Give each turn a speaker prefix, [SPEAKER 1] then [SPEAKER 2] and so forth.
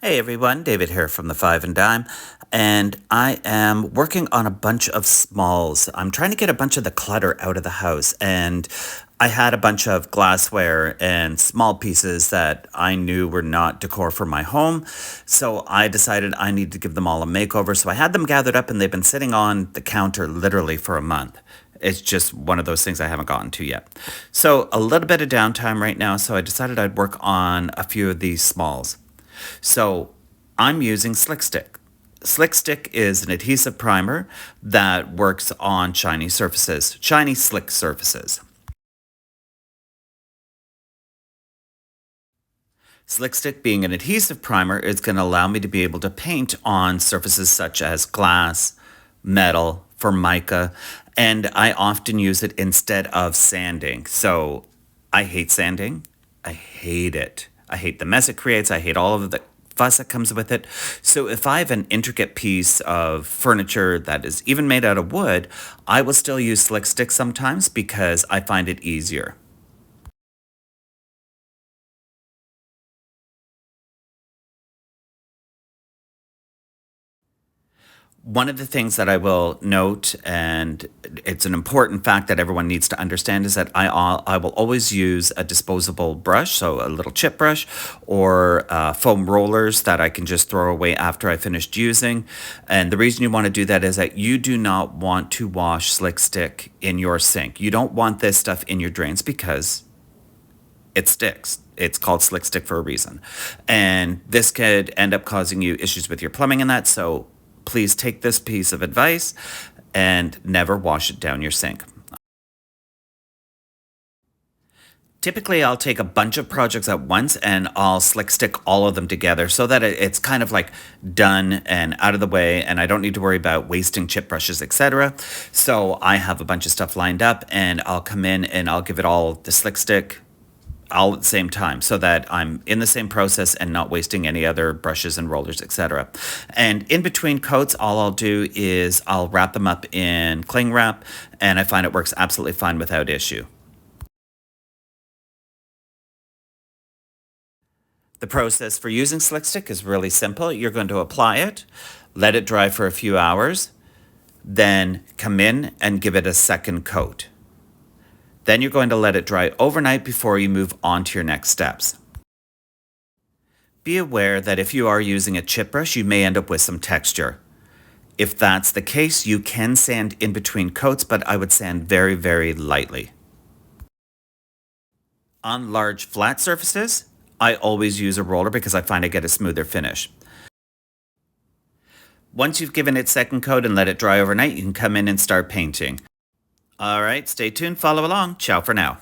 [SPEAKER 1] Hey everyone, David here from the Five and Dime, and I am working on a bunch of smalls. I'm trying to get a bunch of the clutter out of the house, and I had a bunch of glassware and small pieces that I knew were not decor for my home, so I decided I need to give them all a makeover. So I had them gathered up, and they've been sitting on the counter literally for a month. It's just one of those things I haven't gotten to yet. So a little bit of downtime right now, so I decided I'd work on a few of these smalls. So I'm using Slick Stick. Slick Stick is an adhesive primer that works on shiny surfaces, shiny slick surfaces. Slick Stick being an adhesive primer is going to allow me to be able to paint on surfaces such as glass, metal, formica, and I often use it instead of sanding. So I hate sanding. I hate it. I hate the mess it creates. I hate all of the fuss that comes with it. So if I have an intricate piece of furniture that is even made out of wood, I will still use Slick Stick sometimes because I find it easier. One of the things that I will note, and it's an important fact that everyone needs to understand, is that I will always use a disposable brush, so a little chip brush, or foam rollers that I can just throw away after I finished using. And the reason you want to do that is that you do not want to wash Slick Stick in your sink. You don't want this stuff in your drains because it sticks. It's called Slick Stick for a reason. And this could end up causing you issues with your plumbing and that. So please take this piece of advice and never wash it down your sink. Typically, I'll take a bunch of projects at once and I'll Slick Stick all of them together so that it's kind of like done and out of the way, and I don't need to worry about wasting chip brushes, etc. So I have a bunch of stuff lined up and I'll come in and I'll give it all the Slick Stick all at the same time so that I'm in the same process and not wasting any other brushes and rollers, etc. And in between coats, all I'll do is I'll wrap them up in cling wrap, and I find it works absolutely fine without issue. The process for using Slick Stick is really simple. You're going to apply it, let it dry for a few hours, then come in and give it a second coat. Then you're going to let it dry overnight before you move on to your next steps. Be aware that if you are using a chip brush, you may end up with some texture. If that's the case, you can sand in between coats, but I would sand very, very lightly. On large flat surfaces, I always use a roller because I find I get a smoother finish. Once you've given it second coat and let it dry overnight, you can come in and start painting. All right, stay tuned, follow along. Ciao for now.